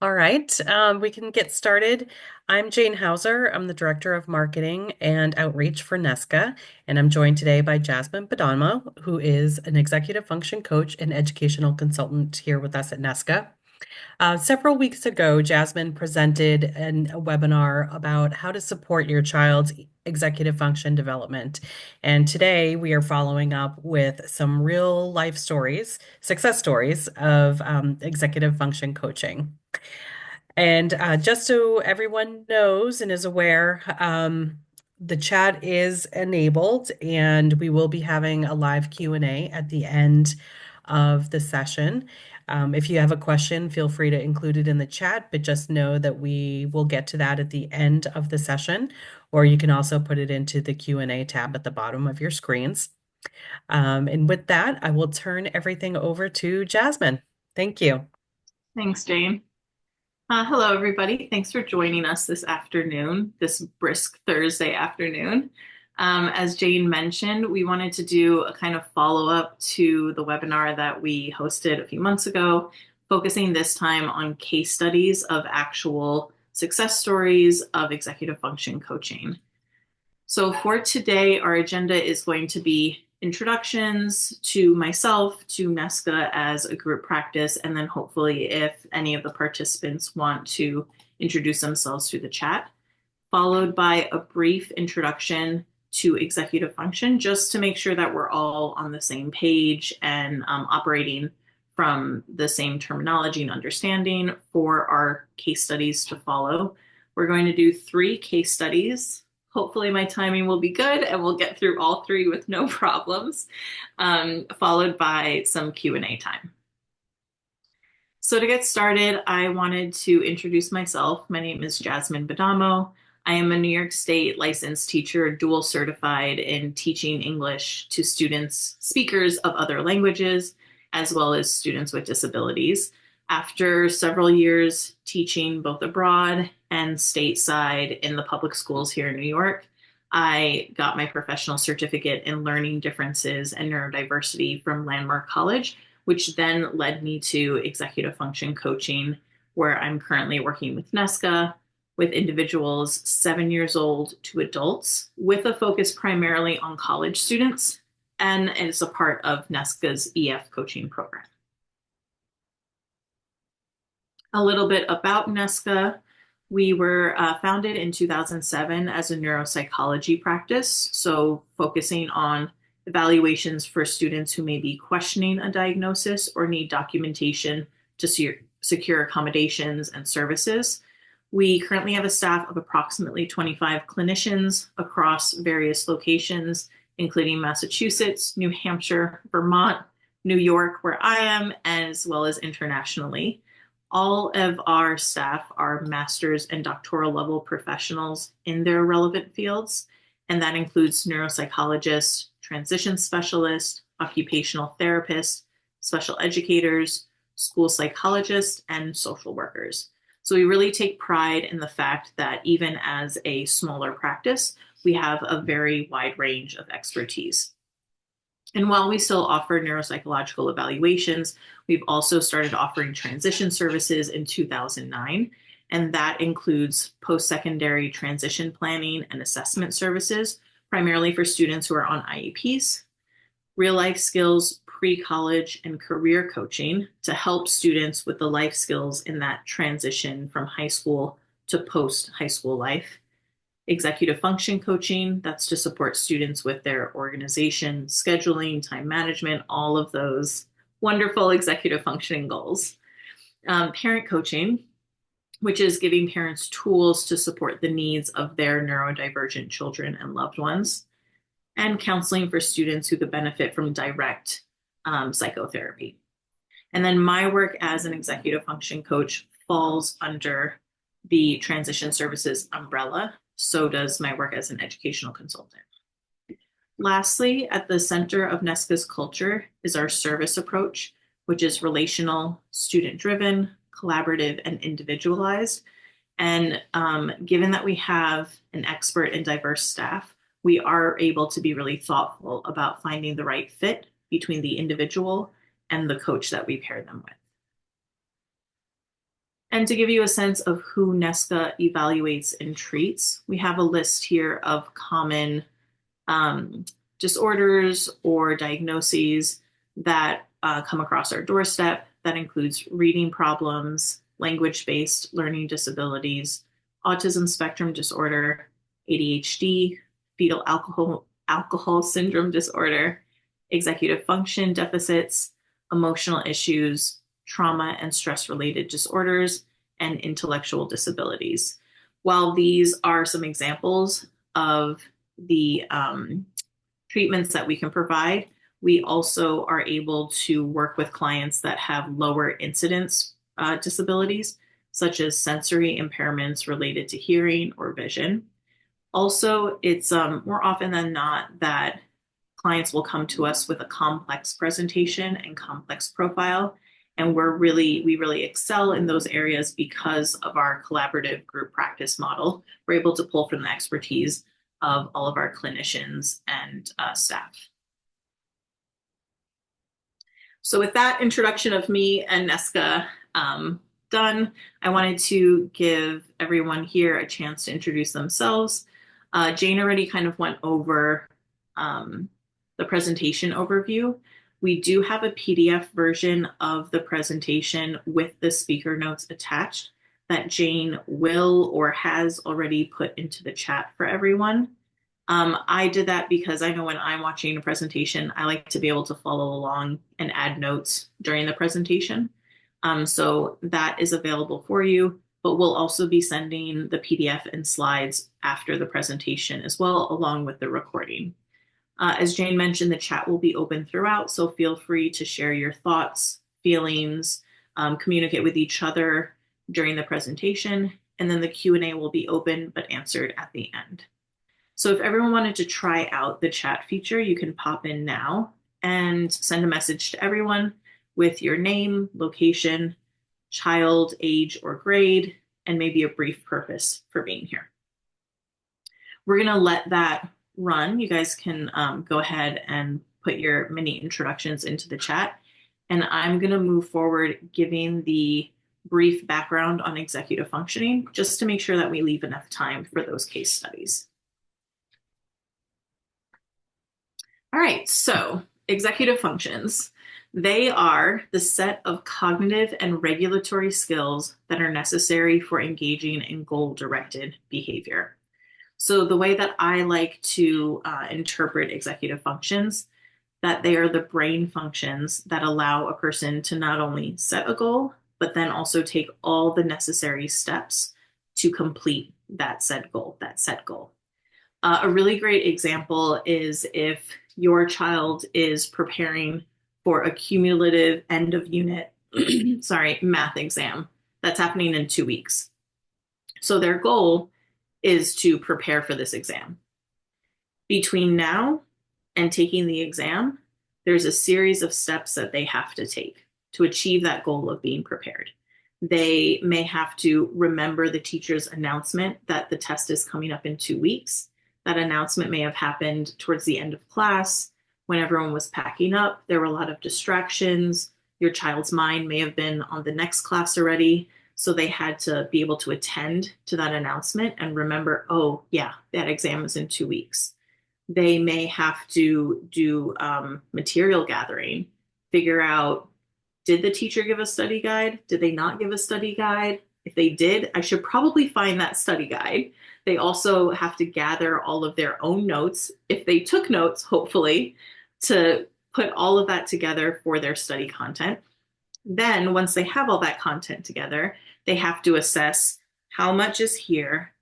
All right, we can get started. I'm Jane Hauser. I'm the Director of Marketing and Outreach for NESCA, and I'm joined today by Jasmine Badamo, who is an Executive Function Coach and Educational Consultant here with us at NESCA. Several weeks ago, Jasmine presented a webinar about how to support your child's executive function development. And today we are following up with some real life stories, success stories of executive function coaching. And just so everyone knows and is aware, the chat is enabled, and we will be having a live Q&A at the end of the session. If you have a question, feel free to include it in the chat, but just know that we will get to that at the end of the session, or you can also put it into the Q&A tab at the bottom of your screens. And with that, I will turn everything over to Jasmine. Thank you. Thanks, Jane. Hello, everybody. Thanks for joining us this afternoon, this brisk Thursday afternoon. As Jane mentioned, we wanted to do a kind of follow-up to the webinar that we hosted a few months ago, focusing this time on case studies of actual success stories of executive function coaching. So for today, our agenda is going to be introductions to myself, to NESCA as a group practice, and then hopefully if any of the participants want to introduce themselves through the chat, followed by a brief introduction to executive function, just to make sure that we're all on the same page and operating from the same terminology and understanding for our case studies to follow. We're going to do 3 case studies. Hopefully my timing will be good and we'll get through all 3 with no problems, followed by some Q&A time. So to get started, I wanted to introduce myself. My name is Jasmine Badamo. I am a New York State licensed teacher, dual certified in teaching English to students, speakers of other languages, as well as students with disabilities. After several years teaching both abroad and stateside in the public schools here in New York, I got my professional certificate in learning differences and neurodiversity from Landmark College, which then led me to executive function coaching, where I'm currently working with NESCA with individuals 7 years old to adults, with a focus primarily on college students, and it's a part of NESCA's EF coaching program. A little bit about NESCA. We were founded in 2007 as a neuropsychology practice, so focusing on evaluations for students who may be questioning a diagnosis or need documentation to secure accommodations and services. We currently have a staff of approximately 25 clinicians across various locations, including Massachusetts, New Hampshire, Vermont, New York, where I am, as well as internationally. All of our staff are master's and doctoral level professionals in their relevant fields, and that includes neuropsychologists, transition specialists, occupational therapists, special educators, school psychologists, and social workers. So we really take pride in the fact that even as a smaller practice, we have a very wide range of expertise. And while we still offer neuropsychological evaluations, we've also started offering transition services in 2009, and that includes post-secondary transition planning and assessment services, primarily for students who are on IEPs, real-life skills, pre-college, and career coaching to help students with the life skills in that transition from high school to post-high school life, executive function coaching, that's to support students with their organization, scheduling, time management, all of those wonderful executive functioning goals. Parent coaching, which is giving parents tools to support the needs of their neurodivergent children and loved ones, and counseling for students who could benefit from direct psychotherapy. And then my work as an executive function coach falls under the transition services umbrella. So does my work as an educational consultant. Lastly, at the center of NESCA's culture is our service approach, which is relational, student-driven, collaborative, and individualized. And given that we have an expert and diverse staff, we are able to be really thoughtful about finding the right fit between the individual and the coach that we pair them with. And to give you a sense of who NESCA evaluates and treats, we have a list here of common um, disorders or diagnoses that come across our doorstep. That includes reading problems, language-based learning disabilities, autism spectrum disorder, ADHD, fetal alcohol syndrome disorder, executive function deficits, emotional issues, trauma and stress-related disorders, and intellectual disabilities. While these are some examples of the treatments that we can provide, we also are able to work with clients that have lower incidence disabilities, such as sensory impairments related to hearing or vision. Also, it's more often than not that clients will come to us with a complex presentation and complex profile. And we really excel in those areas because of our collaborative group practice model. We're able to pull from the expertise of all of our clinicians and staff. So with that introduction of me and NESCA done, I wanted to give everyone here a chance to introduce themselves. Jane already kind of went over the presentation overview. We do have a PDF version of the presentation with the speaker notes attached that Jane will or has already put into the chat for everyone. I did that because I know when I'm watching a presentation, I like to be able to follow along and add notes during the presentation. So that is available for you, but we'll also be sending the PDF and slides after the presentation as well, along with the recording. As Jane mentioned, the chat will be open throughout, so feel free to share your thoughts, feelings, communicate with each other during the presentation, and then the Q&A will be open but answered at the end. So if everyone wanted to try out the chat feature, you can pop in now and send a message to everyone with your name, location, child, age, or grade, and maybe a brief purpose for being here. We're going to let that run. You guys can go ahead and put your mini introductions into the chat. And I'm going to move forward giving the brief background on executive functioning, just to make sure that we leave enough time for those case studies. All right, so executive functions. They are the set of cognitive and regulatory skills that are necessary for engaging in goal-directed behavior. So the way that I like to interpret executive functions, that they are the brain functions that allow a person to not only set a goal, but then also take all the necessary steps to complete that set goal, a really great example is if your child is preparing for a cumulative end of unit, math exam that's happening in 2 weeks. So their goal is to prepare for this exam. Between now and taking the exam, there's a series of steps that they have to take to achieve that goal of being prepared. They may have to remember the teacher's announcement that the test is coming up in 2 weeks. That announcement may have happened towards the end of class when everyone was packing up. There were a lot of distractions. Your child's mind may have been on the next class already. So they had to be able to attend to that announcement and remember, oh, yeah, that exam is in 2 weeks. They may have to do material gathering, figure out, did the teacher give a study guide? Did they not give a study guide? If they did, I should probably find that study guide. They also have to gather all of their own notes, if they took notes, hopefully, to put all of that together for their study content. Then once they have all that content together, they have to assess how much is here,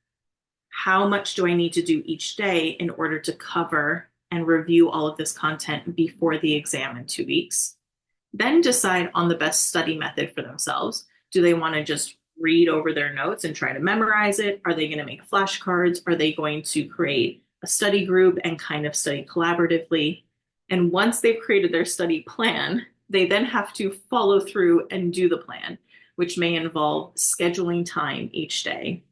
how much do I need to do each day in order to cover and review all of this content before the exam in 2 weeks. Then decide on the best study method for themselves. Do they want to just read over their notes and try to memorize it? Are they going to make flashcards? Are they going to create a study group and kind of study collaboratively? And once they've created their study plan, they then have to follow through and do the plan, which may involve scheduling time each day.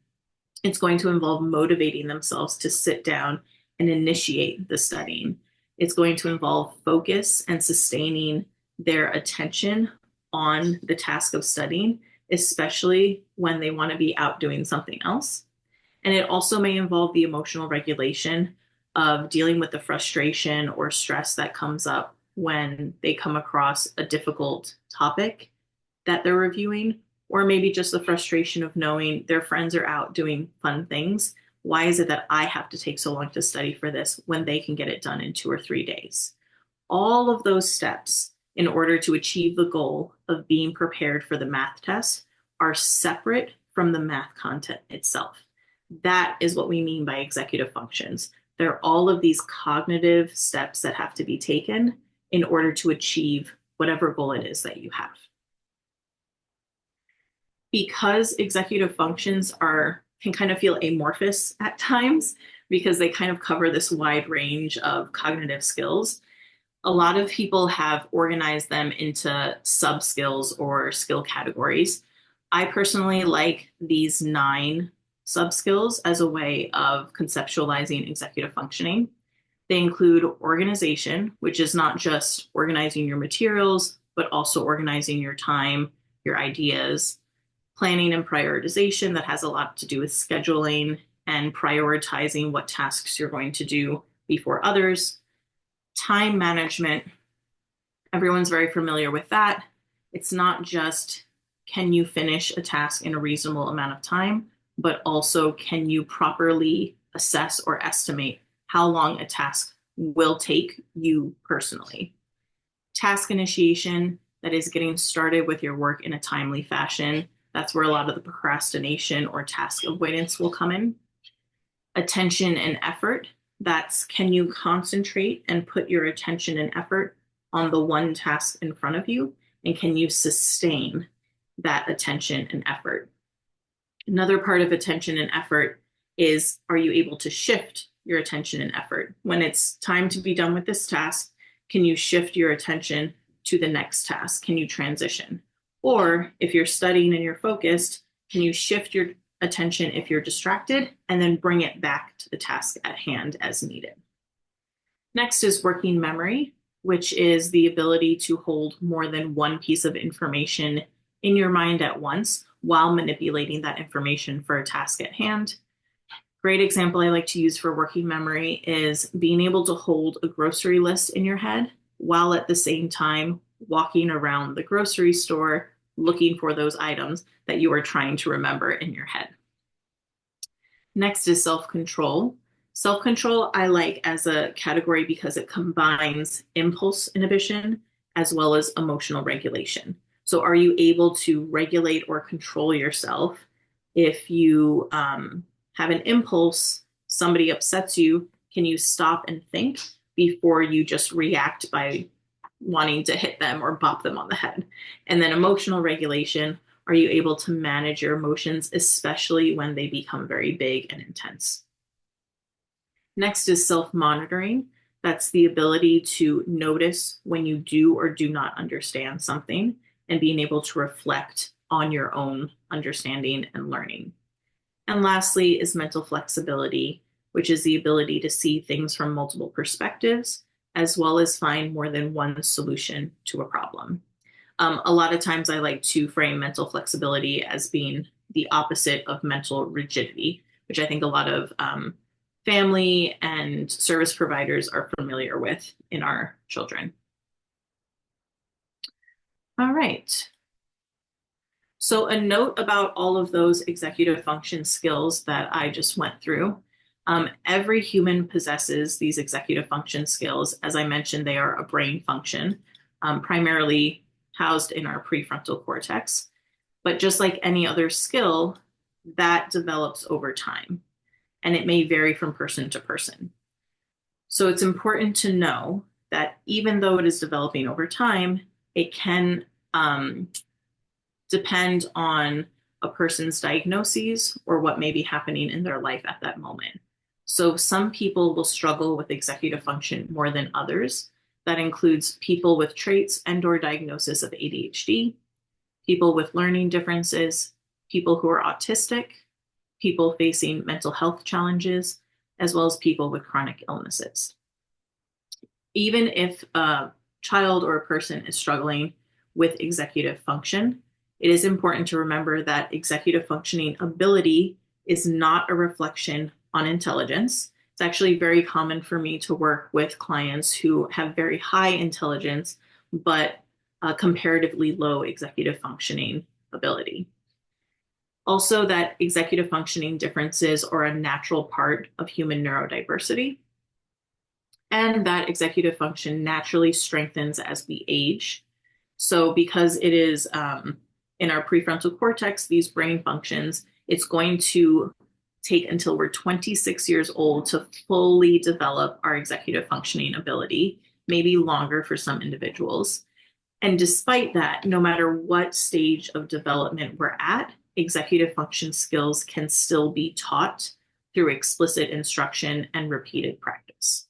It's going to involve motivating themselves to sit down and initiate the studying. It's going to involve focus and sustaining their attention on the task of studying. especially when they want to be out doing something else. And it also may involve the emotional regulation of dealing with the frustration or stress that comes up when they come across a difficult topic that they're reviewing, or maybe just the frustration of knowing their friends are out doing fun things. Why is it that I have to take so long to study for this when they can get it done in 2 or 3 days? All of those steps in order to achieve the goal of being prepared for the math test are separate from the math content itself. That is what we mean by executive functions. There are all of these cognitive steps that have to be taken in order to achieve whatever goal it is that you have. Because executive functions can kind of feel amorphous at times because they kind of cover this wide range of cognitive skills, a lot of people have organized them into sub skills or skill categories. I personally like these 9 sub skills as a way of conceptualizing executive functioning. They include organization, which is not just organizing your materials, but also organizing your time, your ideas, planning and prioritization that has a lot to do with scheduling and prioritizing what tasks you're going to do before others. Time management, everyone's very familiar with that. It's not just can you finish a task in a reasonable amount of time, but also can you properly assess or estimate how long a task will take you personally. Task initiation, that is getting started with your work in a timely fashion. That's where a lot of the procrastination or task avoidance will come in. Attention and effort, that's can you concentrate and put your attention and effort on the one task in front of you, and can you sustain that attention and effort? Another part of attention and effort is, are you able to shift your attention and effort? When it's time to be done with this task, can you shift your attention to the next task? Can you transition? Or if you're studying and you're focused, can you shift your attention if you're distracted and then bring it back to the task at hand as needed? Next is working memory, which is the ability to hold more than one piece of information in your mind at once while manipulating that information for a task at hand. Great example I like to use for working memory is being able to hold a grocery list in your head while at the same time walking around the grocery store looking for those items that you are trying to remember in your head. Next is self-control. Self-control I like as a category because it combines impulse inhibition as well as emotional regulation. So are you able to regulate or control yourself if you have an impulse, somebody upsets you, can you stop and think before you just react by wanting to hit them or bop them on the head? And then emotional regulation, are you able to manage your emotions, especially when they become very big and intense? Next is self-monitoring. That's the ability to notice when you do or do not understand something and being able to reflect on your own understanding and learning. And lastly is mental flexibility, which is the ability to see things from multiple perspectives, as well as find more than one solution to a problem. A lot of times I like to frame mental flexibility as being the opposite of mental rigidity, which I think a lot of family and service providers are familiar with in our children. All right. So a note about all of those executive function skills that I just went through. Every human possesses these executive function skills. As I mentioned, they are a brain function, primarily housed in our prefrontal cortex. But just like any other skill, that develops over time, and it may vary from person to person. So it's important to know that even though it is developing over time, it can depend on a person's diagnoses or what may be happening in their life at that moment. So some people will struggle with executive function more than others. That includes people with traits and/or diagnosis of ADHD, people with learning differences, people who are autistic, people facing mental health challenges, as well as people with chronic illnesses. Even if a child or a person is struggling with executive function, It is important to remember that executive functioning ability is not a reflection on intelligence. It's actually very common for me to work with clients who have very high intelligence, but comparatively low executive functioning ability. Also, that executive functioning differences are a natural part of human neurodiversity, and that executive function naturally strengthens as we age. So, because it is in our prefrontal cortex, these brain functions, it's going to take until we're 26 years old to fully develop our executive functioning ability, maybe longer for some individuals. And despite that, no matter what stage of development we're at, executive function skills can still be taught through explicit instruction and repeated practice.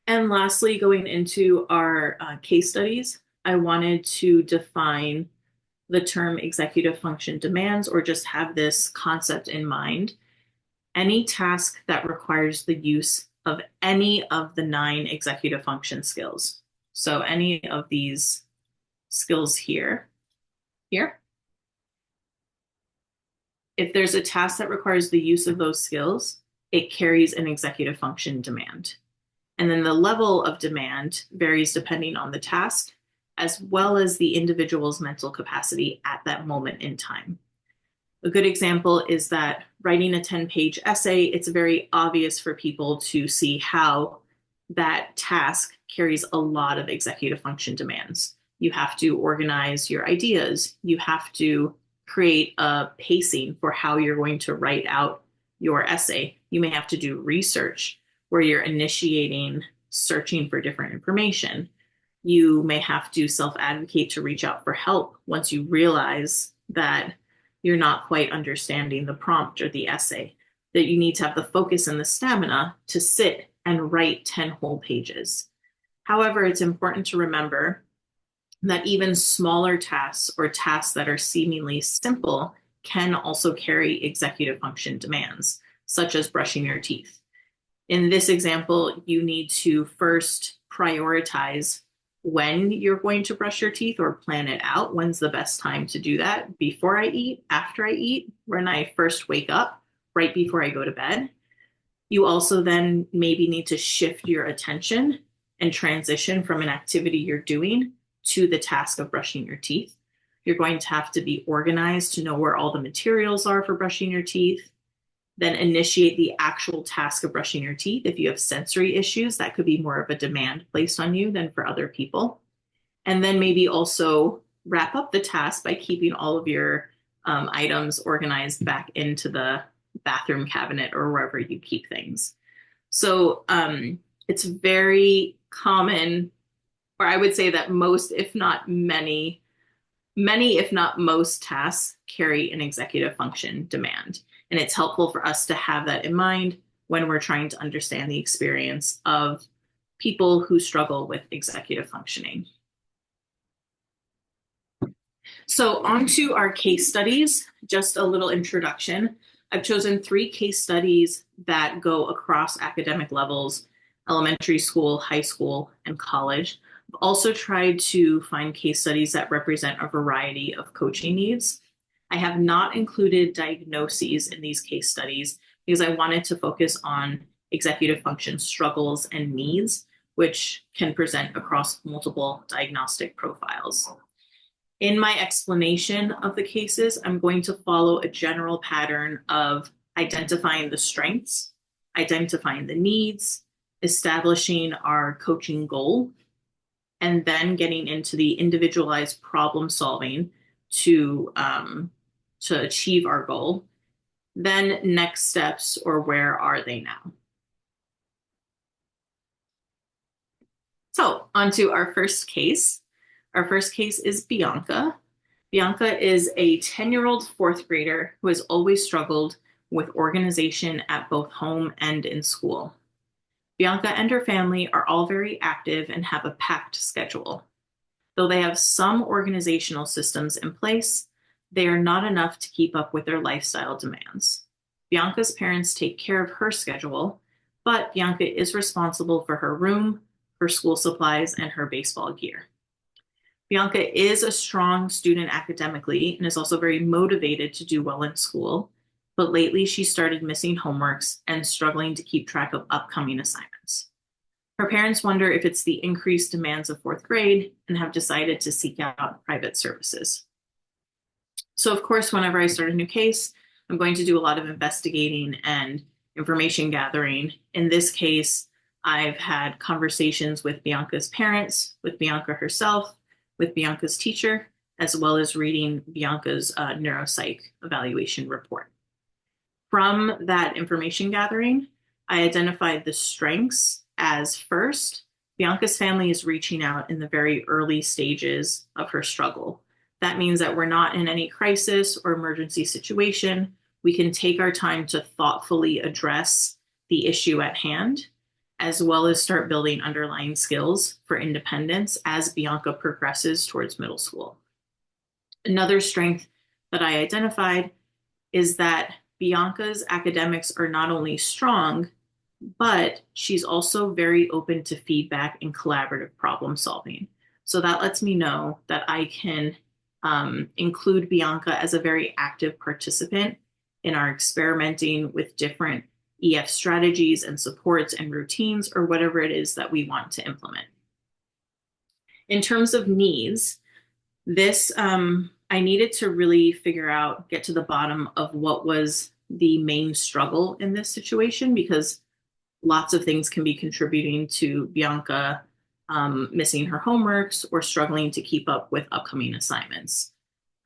And lastly, going into our case studies, I wanted to define the term executive function demands, or just have this concept in mind. Any task that requires the use of any of the 9 executive function skills. So any of these skills here. If there's a task that requires the use of those skills, it carries an executive function demand. And then the level of demand varies depending on the task, as well as the individual's mental capacity at that moment in time. A good example is that writing a 10-page essay, it's very obvious for people to see how that task carries a lot of executive function demands. You have to organize your ideas. You have to create a pacing for how you're going to write out your essay. You may have to do research where you're initiating searching for different information. You may have to self-advocate to reach out for help once you realize that you're not quite understanding the prompt or the essay, that you need to have the focus and the stamina to sit and write 10 whole pages. However, it's important to remember that even smaller tasks or tasks that are seemingly simple can also carry executive function demands, such as brushing your teeth. In this example, you need to first prioritize when you're going to brush your teeth, or plan it out. When's the best time to do that? Before I eat, after I eat, when I first wake up, right before I go to bed. You also then maybe need to shift your attention and transition from an activity you're doing to the task of brushing your teeth. You're going to have to be organized to know where all the materials are for brushing your teeth. Then initiate the actual task of brushing your teeth. If you have sensory issues, that could be more of a demand placed on you than for other people. And then maybe also wrap up the task by keeping all of your items organized back into the bathroom cabinet or wherever you keep things. So it's very common, or I would say that most, if not many, if not most tasks carry an executive function demand. And it's helpful for us to have that in mind when we're trying to understand the experience of people who struggle with executive functioning. So on to our case studies, just a little introduction. I've chosen 3 case studies that go across academic levels: elementary school, high school, and college. I've also tried to find case studies that represent a variety of coaching needs. I have not included diagnoses in these case studies because I wanted to focus on executive function struggles and needs, which can present across multiple diagnostic profiles. In my explanation of the cases, I'm going to follow a general pattern of identifying the strengths, identifying the needs, establishing our coaching goal, and then getting into the individualized problem solving to achieve our goal. Then next steps, or where are they now? So on to our first case. Our first case is Bianca. Bianca is a 10-year-old fourth grader who has always struggled with organization at both home and in school. Bianca and her family are all very active and have a packed schedule. Though they have some organizational systems in place, they are not enough to keep up with their lifestyle demands. Bianca's parents take care of her schedule, but Bianca is responsible for her room, her school supplies, and her baseball gear. Bianca is a strong student academically and is also very motivated to do well in school, but lately she started missing homeworks and struggling to keep track of upcoming assignments. Her parents wonder if it's the increased demands of fourth grade and have decided to seek out private services. So, of course, whenever I start a new case, I'm going to do a lot of investigating and information gathering. In this case, I've had conversations with Bianca's parents, with Bianca herself, with Bianca's teacher, as well as reading Bianca's neuropsych evaluation report. From that information gathering, I identified the strengths as first, Bianca's family is reaching out in the very early stages of her struggle. That means that we're not in any crisis or emergency situation. We can take our time to thoughtfully address the issue at hand, as well as start building underlying skills for independence as Bianca progresses towards middle school. Another strength that I identified is that Bianca's academics are not only strong, but she's also very open to feedback and collaborative problem solving. So that lets me know that I can include Bianca as a very active participant in our experimenting with different EF strategies and supports and routines or whatever it is that we want to implement. In terms of needs, this I needed to really figure out, get to the bottom of what was the main struggle in this situation, because lots of things can be contributing to Bianca missing her homeworks or struggling to keep up with upcoming assignments.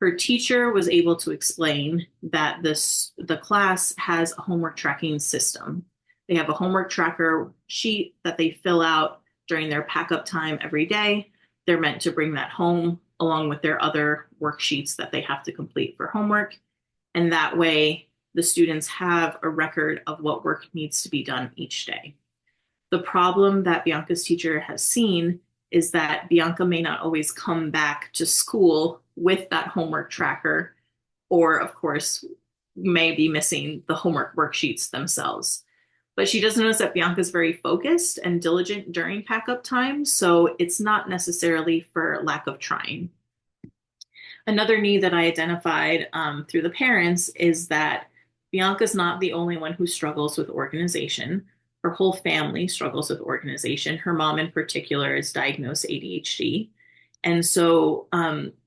Her teacher was able to explain that the class has a homework tracking system. They have a homework tracker sheet that they fill out during their pack up time every day. They're meant to bring that home along with their other worksheets that they have to complete for homework. And that way, the students have a record of what work needs to be done each day. The problem that Bianca's teacher has seen is that Bianca may not always come back to school with that homework tracker, or, of course, may be missing the homework worksheets themselves. But she does notice that Bianca's very focused and diligent during pack up time, so it's not necessarily for lack of trying. Another need that I identified through the parents is that Bianca's not the only one who struggles with organization. Her whole family struggles with organization. Her mom, in particular, is diagnosed ADHD. And so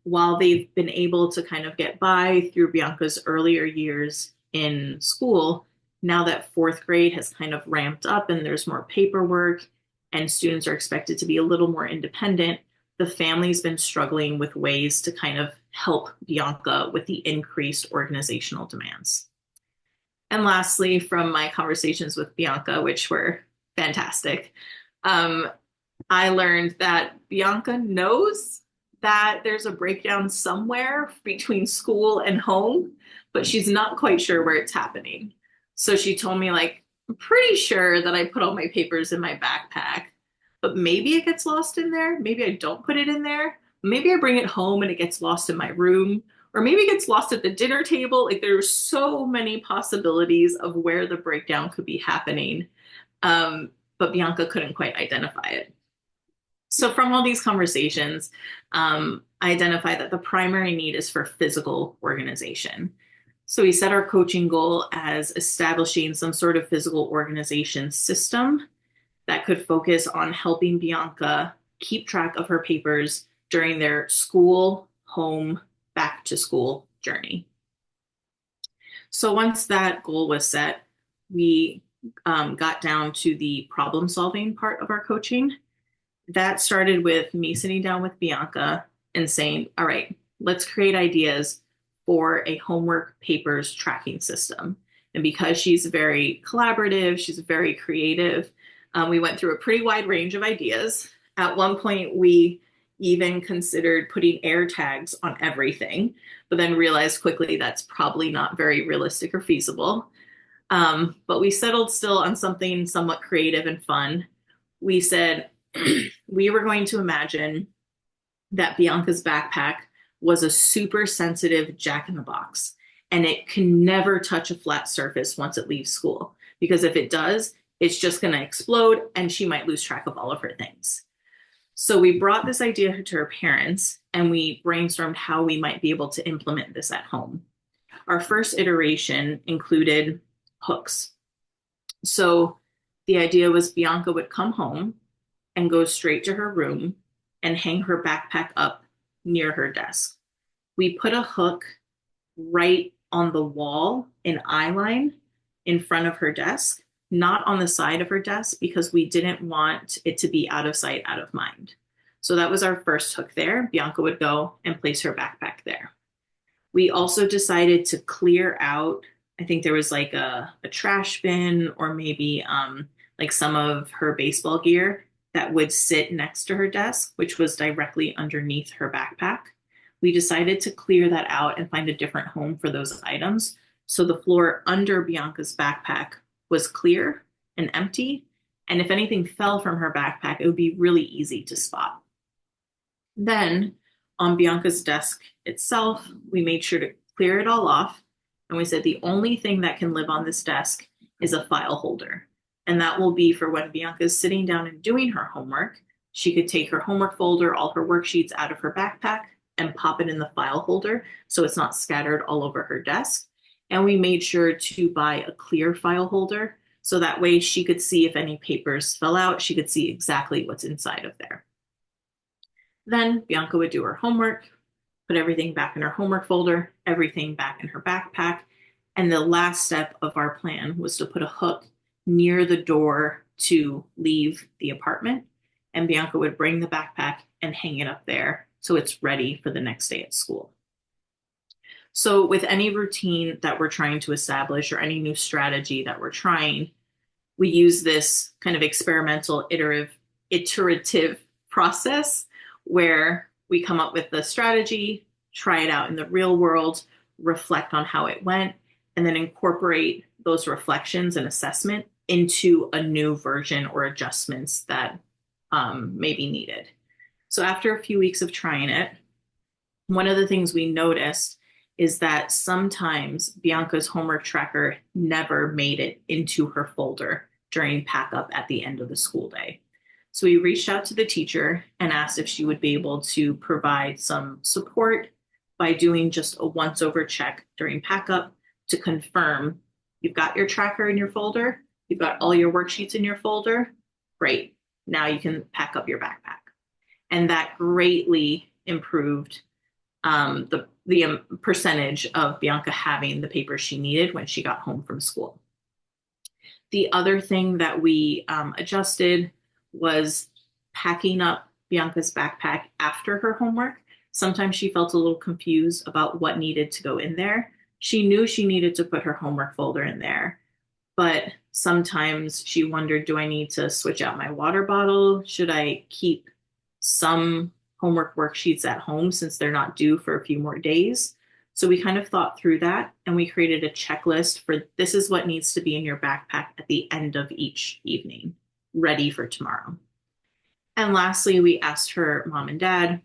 while they've been able to kind of get by through Bianca's earlier years in school, now that fourth grade has kind of ramped up and there's more paperwork and students are expected to be a little more independent, the family's been struggling with ways to kind of help Bianca with the increased organizational demands. And lastly, from my conversations with Bianca, which were fantastic, I learned that Bianca knows that there's a breakdown somewhere between school and home, but she's not quite sure where it's happening. So she told me, like, I'm pretty sure that I put all my papers in my backpack, but maybe it gets lost in there. Maybe I don't put it in there. Maybe I bring it home and it gets lost in my room, or maybe it gets lost at the dinner table. Like, there's so many possibilities of where the breakdown could be happening. But Bianca couldn't quite identify it. So from all these conversations, I identified that the primary need is for physical organization. So we set our coaching goal as establishing some sort of physical organization system that could focus on helping Bianca keep track of her papers during their school, home, back to school journey. So once that goal was set, we got down to the problem solving part of our coaching. That started with me sitting down with Bianca and saying, all right, let's create ideas for a homework papers tracking system. And because she's very collaborative, she's very creative, we went through a pretty wide range of ideas. At one point, we even considered putting air tags on everything, but then realized quickly that's probably not very realistic or feasible. But we settled still on something somewhat creative and fun. We said we were going to imagine that Bianca's backpack was a super sensitive jack-in-the-box, and it can never touch a flat surface once it leaves school, because if it does, it's just going to explode and she might lose track of all of her things. So we brought this idea to her parents and we brainstormed how we might be able to implement this at home. Our first iteration included hooks. So the idea was Bianca would come home and go straight to her room and hang her backpack up near her desk. We put a hook right on the wall in eye line in front of her desk, not on the side of her desk because we didn't want it to be out of sight, out of mind. So that was our first hook there. Bianca would go and place her backpack there. We also decided to clear out, I think there was like a trash bin or maybe like some of her baseball gear that would sit next to her desk, which was directly underneath her backpack. We decided to clear that out and find a different home for those items. So the floor under Bianca's backpack was clear and empty. And if anything fell from her backpack, it would be really easy to spot. Then on Bianca's desk itself, we made sure to clear it all off. And we said the only thing that can live on this desk is a file holder. And that will be for when Bianca is sitting down and doing her homework. She could take her homework folder, all her worksheets out of her backpack and pop it in the file holder so it's not scattered all over her desk. And we made sure to buy a clear file holder so that way she could see if any papers fell out, she could see exactly what's inside of there. Then Bianca would do her homework, put everything back in her homework folder, everything back in her backpack. And the last step of our plan was to put a hook near the door to leave the apartment. And Bianca would bring the backpack and hang it up there so it's ready for the next day at school. So with any routine that we're trying to establish or any new strategy that we're trying, we use this kind of experimental iterative process where we come up with the strategy, try it out in the real world, reflect on how it went, and then incorporate those reflections and assessment into a new version or adjustments that may be needed. So after a few weeks of trying it, one of the things we noticed is that sometimes Bianca's homework tracker never made it into her folder during pack up at the end of the school day. So we reached out to the teacher and asked if she would be able to provide some support by doing just a once over check during pack up to confirm you've got your tracker in your folder, you've got all your worksheets in your folder. Great. Now you can pack up your backpack. And that greatly improved the percentage of Bianca having the papers she needed when she got home from school. The other thing that we adjusted was packing up Bianca's backpack after her homework. Sometimes she felt a little confused about what needed to go in there. She knew she needed to put her homework folder in there, but sometimes she wondered, do I need to switch out my water bottle? Should I keep some homework worksheets at home since they're not due for a few more days? So we kind of thought through that and we created a checklist for this is what needs to be in your backpack at the end of each evening, ready for tomorrow. And lastly, we asked her mom and dad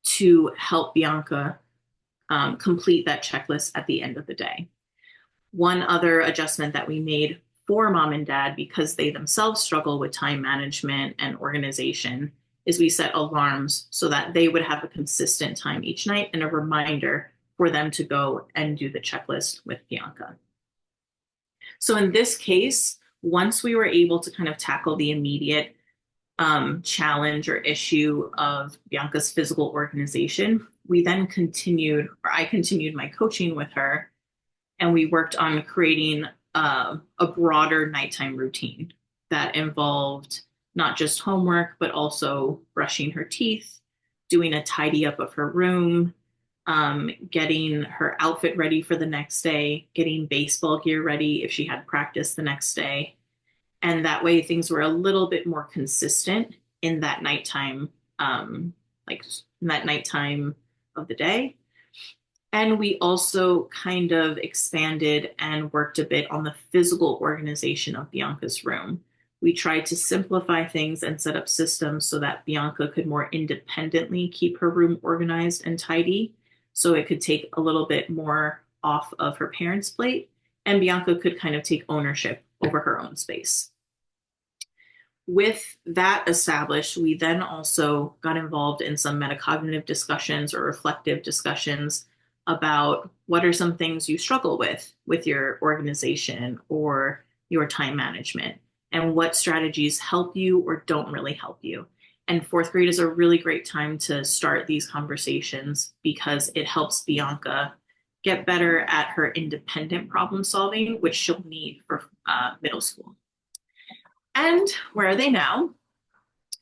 to help Bianca complete that checklist at the end of the day. One other adjustment that we made for mom and dad, because they themselves struggle with time management and organization, is we set alarms so that they would have a consistent time each night and a reminder for them to go and do the checklist with Bianca. So in this case, once we were able to kind of tackle the immediate challenge or issue of Bianca's physical organization, we then continued, or I continued my coaching with her, and we worked on creating a broader nighttime routine that involved not just homework, but also brushing her teeth, doing a tidy up of her room, getting her outfit ready for the next day, getting baseball gear ready if she had practice the next day. And that way things were a little bit more consistent in that nighttime, like in that nighttime of the day. And we also kind of expanded and worked a bit on the physical organization of Bianca's room. We tried to simplify things and set up systems so that Bianca could more independently keep her room organized and tidy, so it could take a little bit more off of her parents' plate, and Bianca could kind of take ownership over her own space. With that established, we then also got involved in some metacognitive discussions or reflective discussions about what are some things you struggle with your organization or your time management, and what strategies help you or don't really help you. And fourth grade is a really great time to start these conversations because it helps Bianca get better at her independent problem solving, which she'll need for middle school. And where are they now?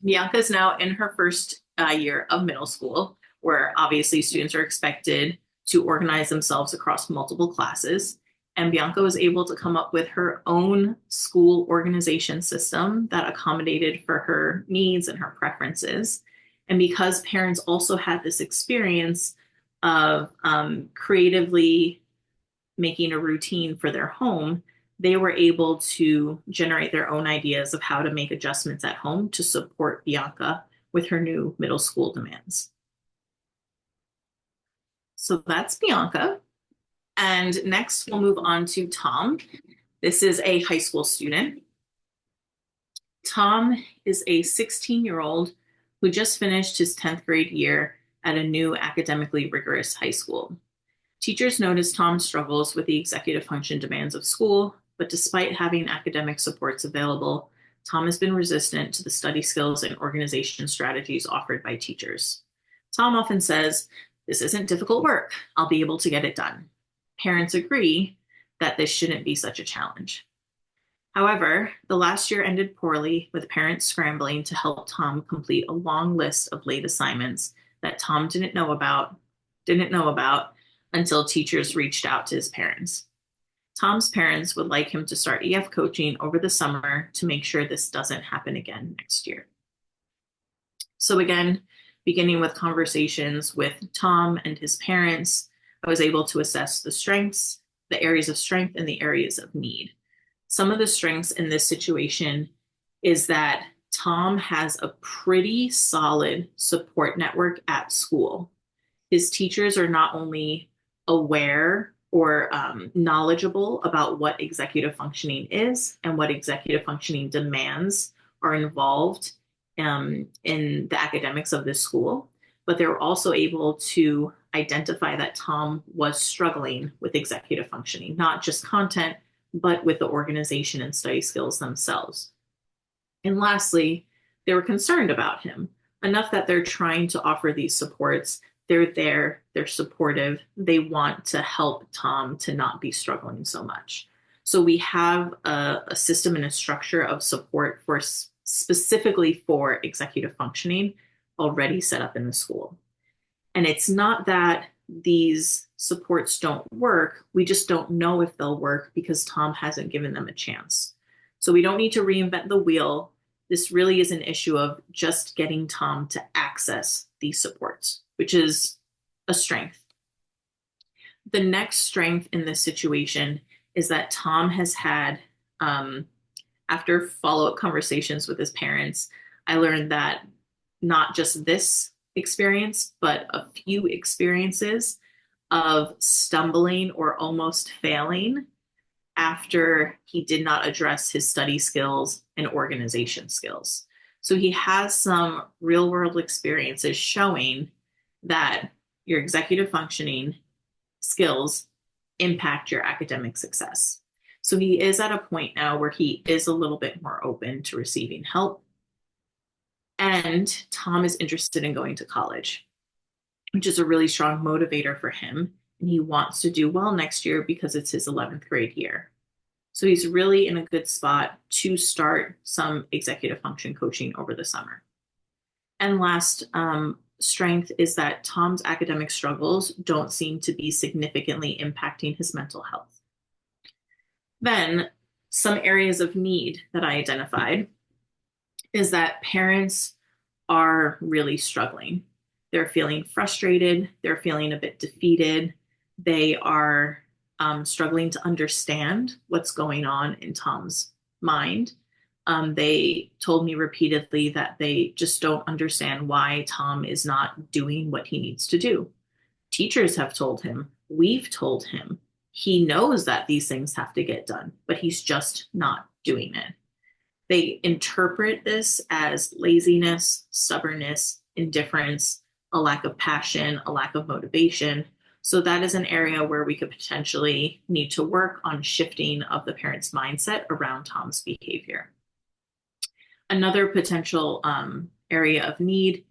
Bianca is now in her first year of middle school, where obviously students are expected to organize themselves across multiple classes. And Bianca was able to come up with her own school organization system that accommodated for her needs and her preferences. And because parents also had this experience of creatively making a routine for their home, they were able to generate their own ideas of how to make adjustments at home to support Bianca with her new middle school demands. So that's Bianca. And next, we'll move on to Tom. This is a high school student. Tom is a 16-year-old who just finished his 10th grade year at a new academically rigorous high school. Teachers noticed Tom's struggles with the executive function demands of school, but despite having academic supports available, Tom has been resistant to the study skills and organization strategies offered by teachers. Tom often says, "This isn't difficult work. I'll be able to get it done." Parents agree that this shouldn't be such a challenge. However, the last year ended poorly, with parents scrambling to help Tom complete a long list of late assignments that Tom didn't know about until teachers reached out to his parents. Tom's parents would like him to start EF coaching over the summer to make sure this doesn't happen again next year. So again, beginning with conversations with Tom and his parents, I was able to assess the strengths, the areas of strength, and the areas of need. Some of the strengths in this situation is that Tom has a pretty solid support network at school. His teachers are not only aware or knowledgeable about what executive functioning is and what executive functioning demands are involved in the academics of this school, but they were also able to identify that Tom was struggling with executive functioning, not just content, but with the organization and study skills themselves. And lastly, they were concerned about him enough that they're trying to offer these supports. They're there, they're supportive, they want to help Tom to not be struggling so much. So we have a system and a structure of support for specifically for executive functioning already set up in the school. And it's not that these supports don't work, we just don't know if they'll work because Tom hasn't given them a chance. So we don't need to reinvent the wheel. This really is an issue of just getting Tom to access these supports, which is a strength. The next strength in this situation is that Tom has had, after follow-up conversations with his parents, I learned that not just this experience, but a few experiences of stumbling or almost failing after he did not address his study skills and organization skills. So he has some real world experiences showing that your executive functioning skills impact your academic success. So he is at a point now where he is a little bit more open to receiving help. And Tom is interested in going to college, which is a really strong motivator for him. And he wants to do well next year because it's his 11th grade year. So he's really in a good spot to start some executive function coaching over the summer. And last strength is that Tom's academic struggles don't seem to be significantly impacting his mental health. Then some areas of need that I identified is that parents are really struggling. They're feeling frustrated. They're feeling a bit defeated. They are struggling to understand what's going on in Tom's mind. They told me repeatedly that they just don't understand why Tom is not doing what he needs to do. Teachers have told him, we've told him, he knows that these things have to get done, but he's just not doing it. They interpret this as laziness, stubbornness, indifference, a lack of passion, a lack of motivation. So that is an area where we could potentially need to work on shifting of the parent's mindset around Tom's behavior. Another potential area of need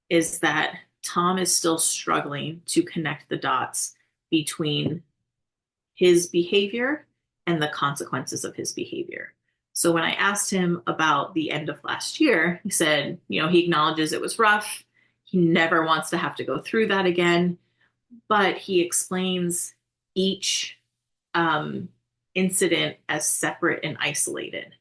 is that Tom is still struggling to connect the dots between his behavior and the consequences of his behavior. So when I asked him about the end of last year, he said, he acknowledges it was rough. He never wants to have to go through that again, but he explains each incident as separate and isolated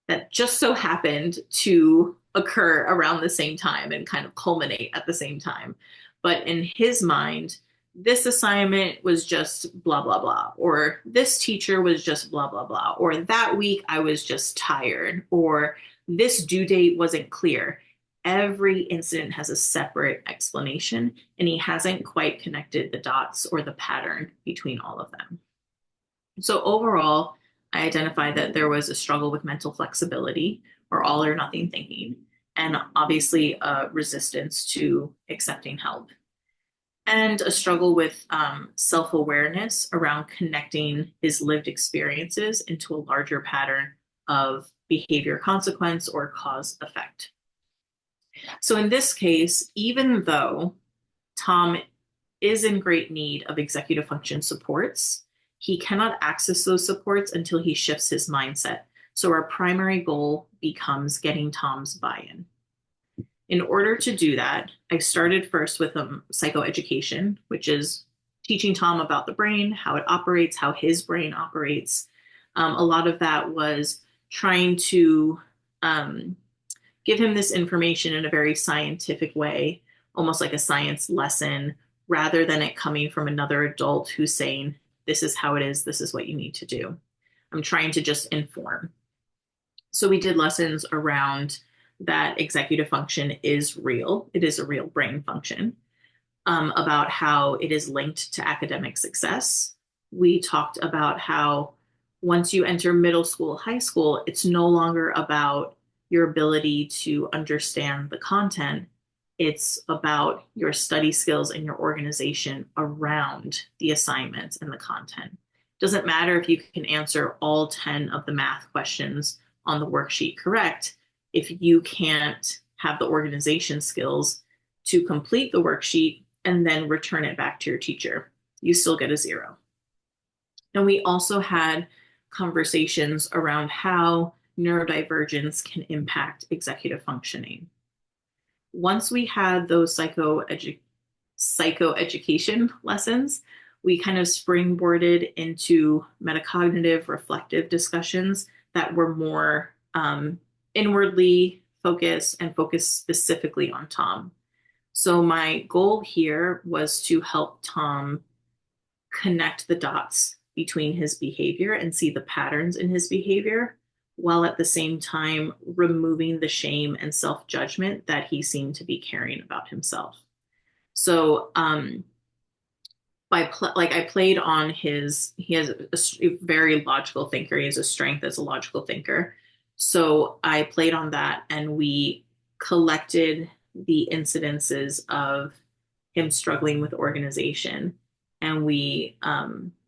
that just so happened to occur around the same time and kind of culminate at the same time. But in his mind, this assignment was just blah, blah, blah, or this teacher was just blah, blah, blah, or that week I was just tired, or this due date wasn't clear. Every incident has a separate explanation, and he hasn't quite connected the dots or the pattern between all of them. So overall, I identified that there was a struggle with mental flexibility or all or nothing thinking, and obviously a resistance to accepting help, and a struggle with self awareness around connecting his lived experiences into a larger pattern of behavior consequence or cause effect. So in this case, even though Tom is in great need of executive function supports, he cannot access those supports until he shifts his mindset. So our primary goal becomes getting Tom's buy-in. In order to do that, I started first with psychoeducation, which is teaching Tom about the brain, how it operates, how his brain operates. A lot of that was trying to give him this information in a very scientific way, almost like a science lesson, rather than it coming from another adult who's saying, this is how it is, this is what you need to do. I'm trying to just inform. So we did lessons around that executive function is real. It is a real brain function, about how it is linked to academic success. We talked about how once you enter middle school, high school, it's no longer about your ability to understand the content. It's about your study skills and your organization around the assignments and the content. Doesn't matter if you can answer all 10 of the math questions on the worksheet correct. If you can't have the organization skills to complete the worksheet and then return it back to your teacher, you still get a 0. And we also had conversations around how neurodivergence can impact executive functioning. Once we had those psychoeducation lessons, we kind of springboarded into metacognitive reflective discussions that were more inwardly focused and focused specifically on Tom. So my goal here was to help Tom connect the dots between his behavior and see the patterns in his behavior, while at the same time removing the shame and self-judgment that he seemed to be carrying about himself. So I played on he has a very logical thinker. He has a strength as a logical thinker. So I played on that, and we collected the incidences of him struggling with organization, and we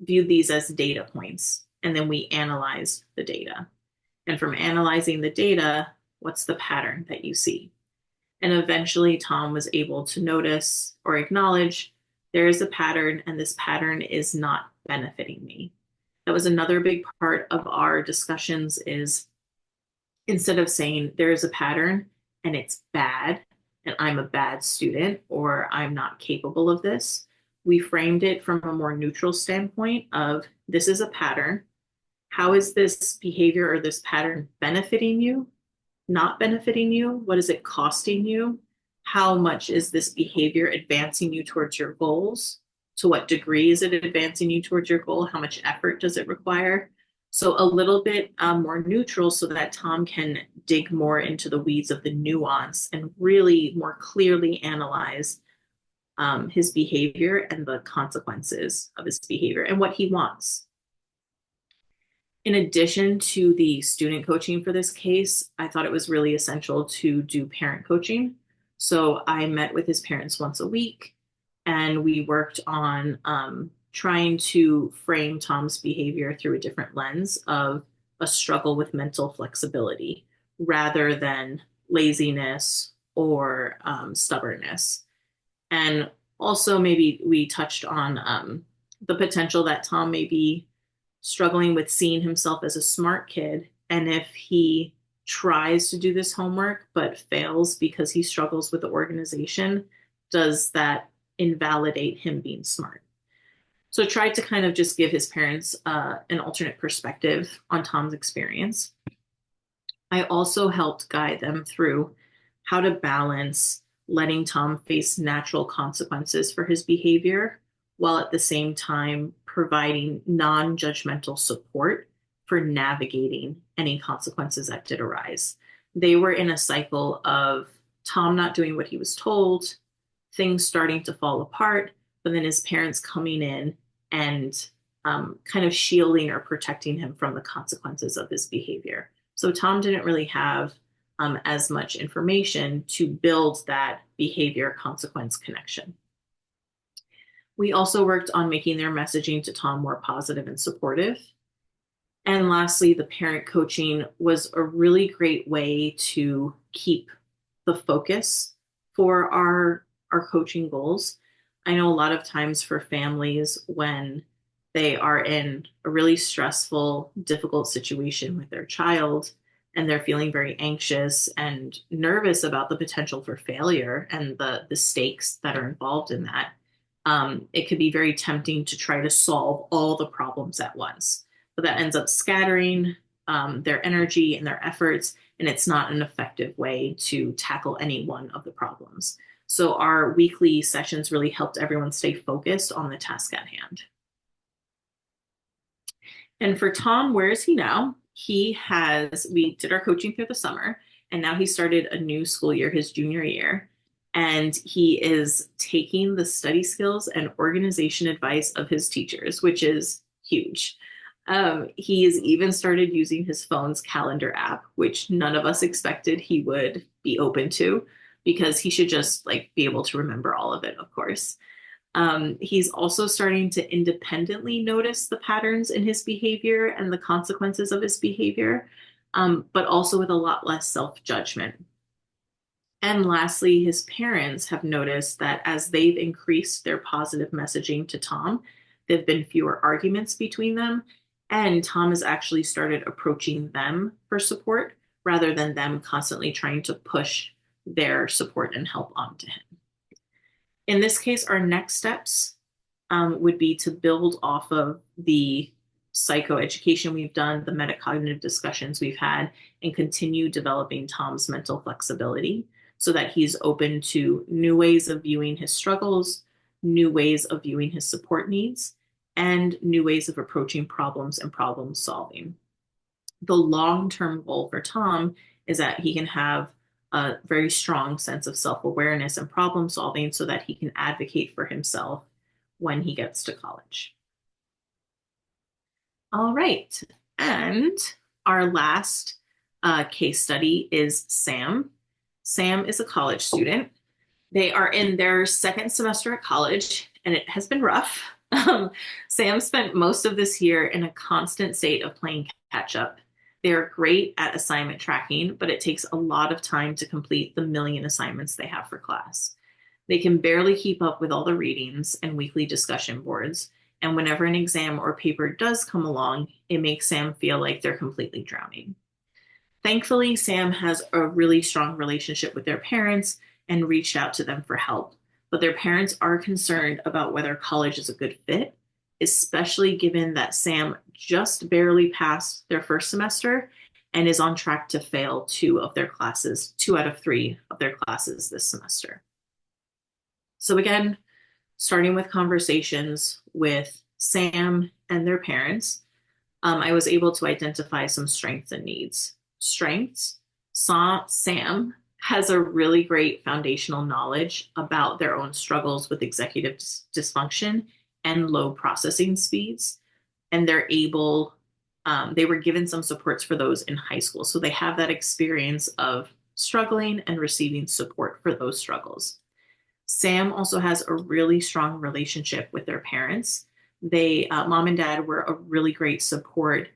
viewed these as data points, and then we analyzed the data. And from analyzing the data, what's the pattern that you see? And eventually Tom was able to notice or acknowledge there is a pattern, and this pattern is not benefiting me. That was another big part of our discussions, is instead of saying there is a pattern and it's bad and I'm a bad student or I'm not capable of this, we framed it from a more neutral standpoint of this is a pattern. How is this behavior or this pattern benefiting you, not benefiting you? What is it costing you? How much is this behavior advancing you towards your goals? To what degree is it advancing you towards your goal? How much effort does it require? So a little bit more neutral, so that Tom can dig more into the weeds of the nuance and really more clearly analyze his behavior and the consequences of his behavior and what he wants. In addition to the student coaching for this case, I thought it was really essential to do parent coaching. So I met with his parents once a week and we worked on trying to frame Tom's behavior through a different lens of a struggle with mental flexibility rather than laziness or stubbornness. And also, maybe we touched on the potential that Tom may be struggling with seeing himself as a smart kid. And if he tries to do this homework but fails because he struggles with the organization, does that invalidate him being smart? So I tried to kind of just give his parents an alternate perspective on Tom's experience. I also helped guide them through how to balance letting Tom face natural consequences for his behavior while at the same time providing non judgmental support for navigating any consequences that did arise. They were in a cycle of Tom not doing what he was told, things starting to fall apart, but then his parents coming in and kind of shielding or protecting him from the consequences of his behavior. So Tom didn't really have as much information to build that behavior consequence connection. We also worked on making their messaging to Tom more positive and supportive. And lastly, the parent coaching was a really great way to keep the focus for our coaching goals. I know a lot of times for families when they are in a really stressful, difficult situation with their child and they're feeling very anxious and nervous about the potential for failure and the stakes that are involved in that, it could be very tempting to try to solve all the problems at once. But that ends up scattering their energy and their efforts, and it's not an effective way to tackle any one of the problems. So our weekly sessions really helped everyone stay focused on the task at hand. And for Tom, where is he now? We did our coaching through the summer, and now he started a new school year, his junior year. And he is taking the study skills and organization advice of his teachers, which is huge. He has even started using his phone's calendar app, which none of us expected he would be open to because he should just like be able to remember all of it, of course. He's also starting to independently notice the patterns in his behavior and the consequences of his behavior, but also with a lot less self-judgment. And lastly, his parents have noticed that as they've increased their positive messaging to Tom, there have been fewer arguments between them, and Tom has actually started approaching them for support rather than them constantly trying to push their support and help onto him. In this case, our next steps would be to build off of the psychoeducation we've done, the metacognitive discussions we've had, and continue developing Tom's mental flexibility so that he's open to new ways of viewing his struggles, new ways of viewing his support needs, and new ways of approaching problems and problem solving. The long-term goal for Tom is that he can have a very strong sense of self-awareness and problem solving so that he can advocate for himself when he gets to college. All right. And our last case study is Sam. Sam is a college student. They are in their second semester at college, and it has been rough. Sam spent most of this year in a constant state of playing catch up. They're great at assignment tracking, but it takes a lot of time to complete the million assignments they have for class. They can barely keep up with all the readings and weekly discussion boards, and whenever an exam or paper does come along, it makes Sam feel like they're completely drowning. Thankfully, Sam has a really strong relationship with their parents and reached out to them for help, but their parents are concerned about whether college is a good fit, especially given that Sam just barely passed their first semester and is on track to fail two out of three of their classes this semester. So again, starting with conversations with Sam and their parents, I was able to identify some strengths and needs. Strengths, Sam has a really great foundational knowledge about their own struggles with executive dysfunction and low processing speeds. And they're able they were given some supports for those in high school. So they have that experience of struggling and receiving support for those struggles. Sam also has a really strong relationship with their parents. Mom and dad were a really great support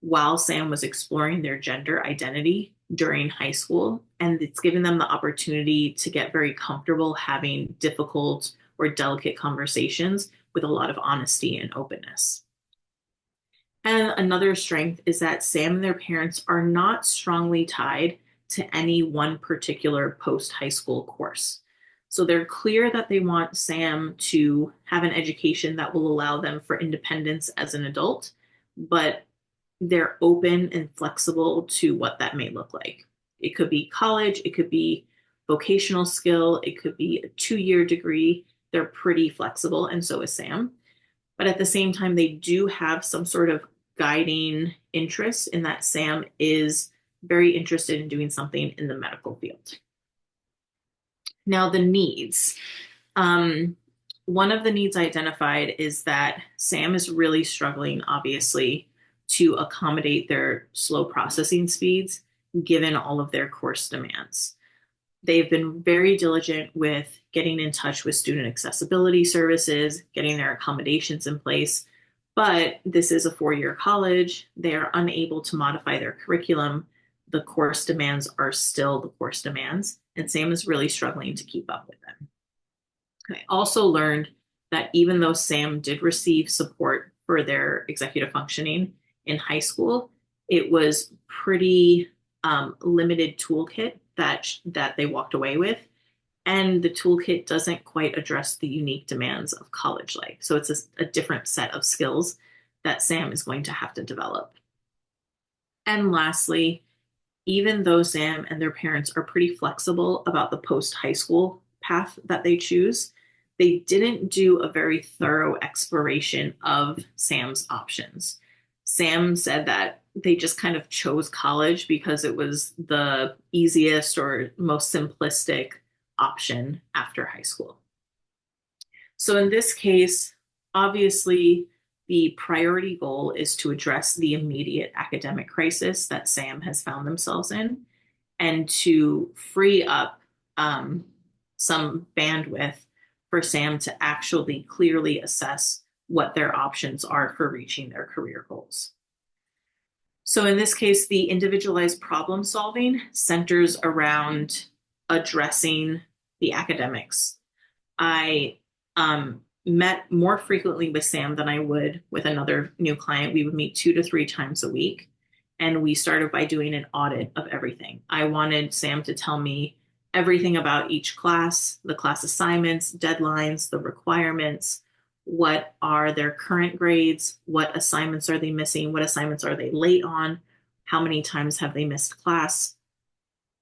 while Sam was exploring their gender identity during high school. And it's given them the opportunity to get very comfortable having difficult or delicate conversations with a lot of honesty and openness. And another strength is that Sam and their parents are not strongly tied to any one particular post high school course. So they're clear that they want Sam to have an education that will allow them for independence as an adult, but they're open and flexible to what that may look like. It could be college, it could be vocational skill, it could be a 2 year degree. They're pretty flexible, and so is Sam. But at the same time, they do have some sort of guiding interest in that Sam is very interested in doing something in the medical field. Now, the needs. One of the needs identified is that Sam is really struggling, obviously, to accommodate their slow processing speeds given all of their course demands. They've been very diligent with getting in touch with student accessibility services, getting their accommodations in place, but this is a 4 year college. They are unable to modify their curriculum. The course demands are still the course demands, and Sam is really struggling to keep up with them. I also learned that even though Sam did receive support for their executive functioning in high school, it was pretty limited toolkit that they walked away with. And the toolkit doesn't quite address the unique demands of college life. So it's a different set of skills that Sam is going to have to develop. And lastly, even though Sam and their parents are pretty flexible about the post high school path that they choose, they didn't do a very thorough exploration of Sam's options. Sam said that they just kind of chose college because it was the easiest or most simplistic option after high school. So in this case, obviously, the priority goal is to address the immediate academic crisis that Sam has found themselves in and to free up some bandwidth for Sam to actually clearly assess what their options are for reaching their career goals. So in this case, the individualized problem solving centers around addressing the academics. I met more frequently with Sam than I would with another new client. We would meet 2 to 3 times a week. And we started by doing an audit of everything. I wanted Sam to tell me everything about each class, the class assignments, deadlines, the requirements, what are their current grades, what assignments are they missing, what assignments are they late on, how many times have they missed class,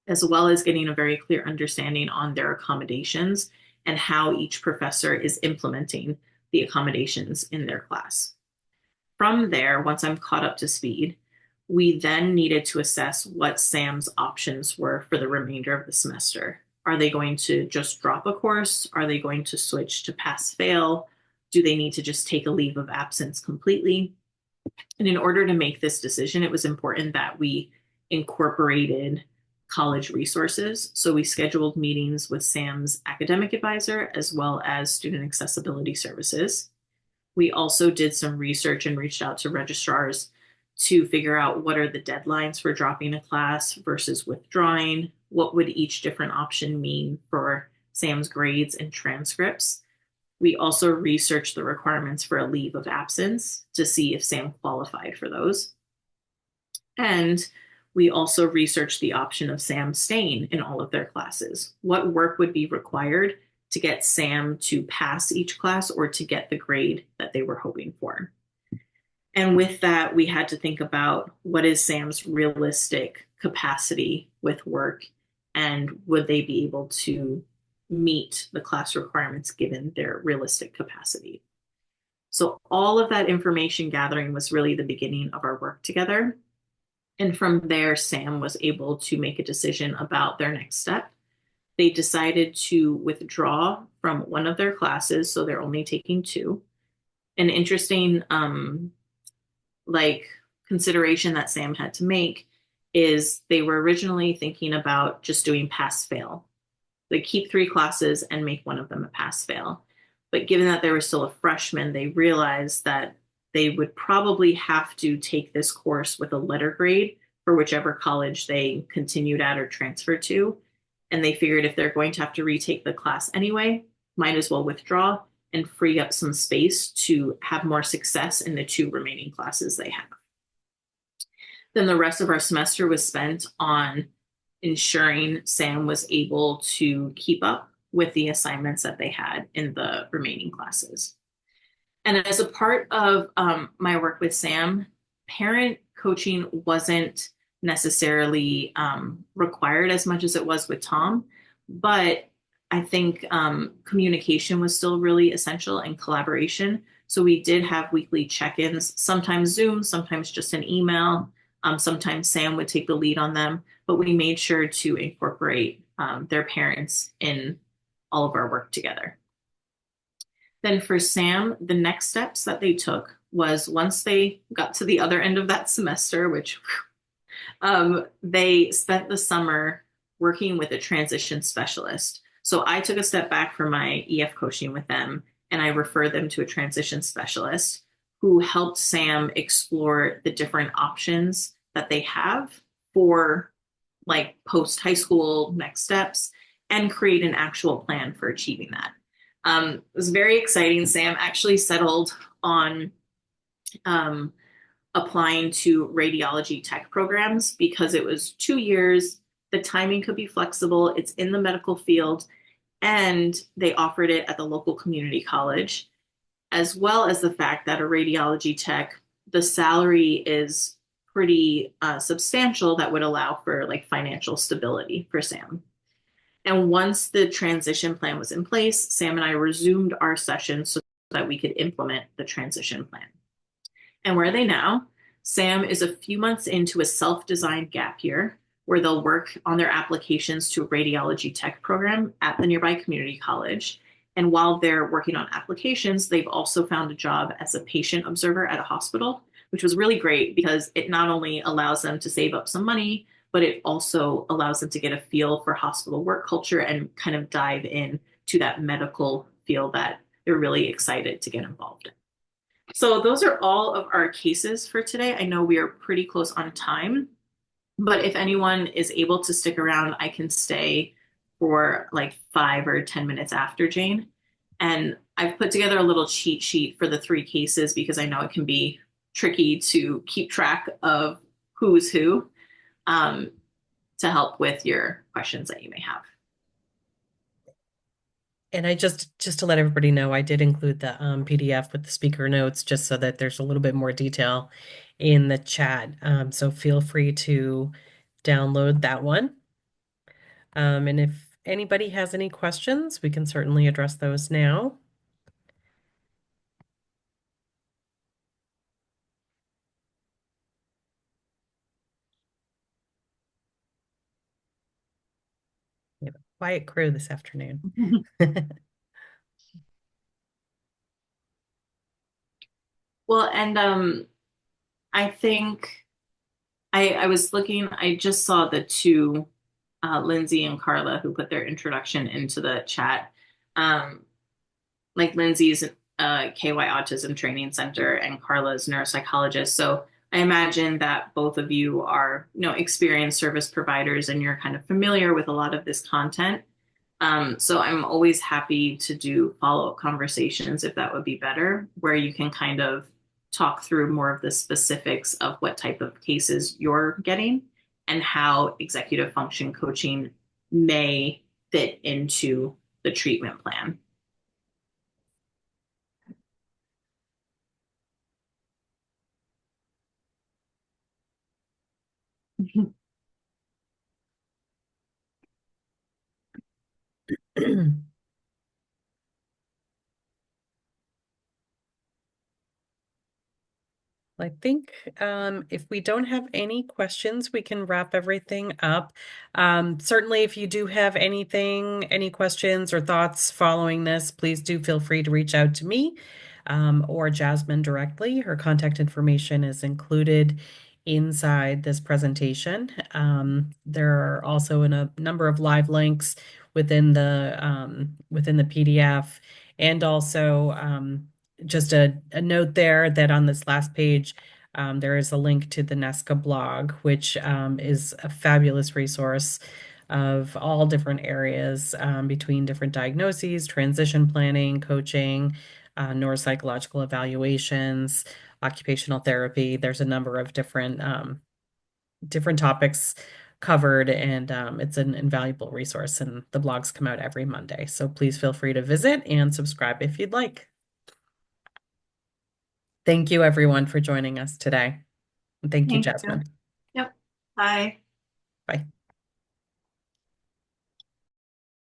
as well as getting a very clear understanding on their accommodations and how each professor is implementing the accommodations in their class. From there, once I'm caught up to speed, we then needed to assess what Sam's options were for the remainder of the semester. Are they going to just drop a course? Are they going to switch to pass fail? Do they need to just take a leave of absence completely? And in order to make this decision, it was important that we incorporated college resources. So we scheduled meetings with Sam's academic advisor as well as student accessibility services. We also did some research and reached out to registrars to figure out what are the deadlines for dropping a class versus withdrawing, what would each different option mean for Sam's grades and transcripts. We also researched the requirements for a leave of absence to see if Sam qualified for those. And we also researched the option of Sam staying in all of their classes. What work would be required to get Sam to pass each class or to get the grade that they were hoping for? And with that, we had to think about what is Sam's realistic capacity with work and would they be able to meet the class requirements given their realistic capacity. So all of that information gathering was really the beginning of our work together. And from there, Sam was able to make a decision about their next step. They decided to withdraw from one of their classes, so they're only taking 2. An interesting consideration that Sam had to make is they were originally thinking about just doing pass fail. They keep 3 classes and make one of them a pass fail. But given that they were still a freshman, they realized that they would probably have to take this course with a letter grade for whichever college they continued at or transferred to. And they figured if they're going to have to retake the class anyway, might as well withdraw and free up some space to have more success in the 2 remaining classes they have. Then the rest of our semester was spent on ensuring Sam was able to keep up with the assignments that they had in the remaining classes. And as a part of my work with Sam, parent coaching wasn't necessarily required as much as it was with Tom, but I think communication was still really essential and collaboration. So we did have weekly check-ins, sometimes Zoom, sometimes just an email. Sometimes Sam would take the lead on them, but we made sure to incorporate their parents in all of our work together. Then for Sam, the next steps that they took was once they got to the other end of that semester, which they spent the summer working with a transition specialist. So I took a step back from my EF coaching with them and I referred them to a transition specialist who helped Sam explore the different options that they have for like post high school next steps and create an actual plan for achieving that. It was very exciting. Sam actually settled on applying to radiology tech programs because it was 2 years. The timing could be flexible. It's in the medical field, and they offered it at the local community college, as well as the fact that a radiology tech, the salary is pretty substantial that would allow for like financial stability for Sam. And once the transition plan was in place, Sam and I resumed our sessions so that we could implement the transition plan. And where are they now? Sam is a few months into a self-designed gap year where they'll work on their applications to a radiology tech program at the nearby community college. And while they're working on applications, they've also found a job as a patient observer at a hospital, which was really great because it not only allows them to save up some money, but it also allows them to get a feel for hospital work culture and kind of dive in to that medical field that they're really excited to get involved in. So those are all of our cases for today. I know we are pretty close on time, but if anyone is able to stick around, I can stay for like 5 or 10 minutes after Jane. And I've put together a little cheat sheet for the 3 cases because I know it can be tricky to keep track of who's who, to help with your questions that you may have. And I just to let everybody know, I did include the PDF with the speaker notes just so that there's a little bit more detail in the chat. So feel free to download that one. And if anybody has any questions, we can certainly address those now. We have a quiet crew this afternoon. Well, and I think I was looking, I just saw the 2, Lindsay and Carla, who put their introduction into the chat. Like Lindsay's KY Autism Training Center and Carla's neuropsychologist. So I imagine that both of you are, experienced service providers and you're kind of familiar with a lot of this content. So I'm always happy to do follow-up conversations if that would be better, where you can kind of talk through more of the specifics of what type of cases you're getting and how executive function coaching may fit into the treatment plan. I think if we don't have any questions, we can wrap everything up. Certainly, if you do have any questions or thoughts following this, please do feel free to reach out to me. or Jasmine directly. Her contact information is included inside this presentation. There are also a number of live links within the PDF, and also just a note there that on this last page, there is a link to the NESCA blog, which is a fabulous resource of all different areas between different diagnoses, transition planning, coaching, neuropsychological evaluations, occupational therapy. There's a number of different topics covered, and it's an invaluable resource. And the blogs come out every Monday, so please feel free to visit and subscribe if you'd like. Thank you, everyone, for joining us today. And thank you, Thank you. Jasmine. Yep. Bye. Bye.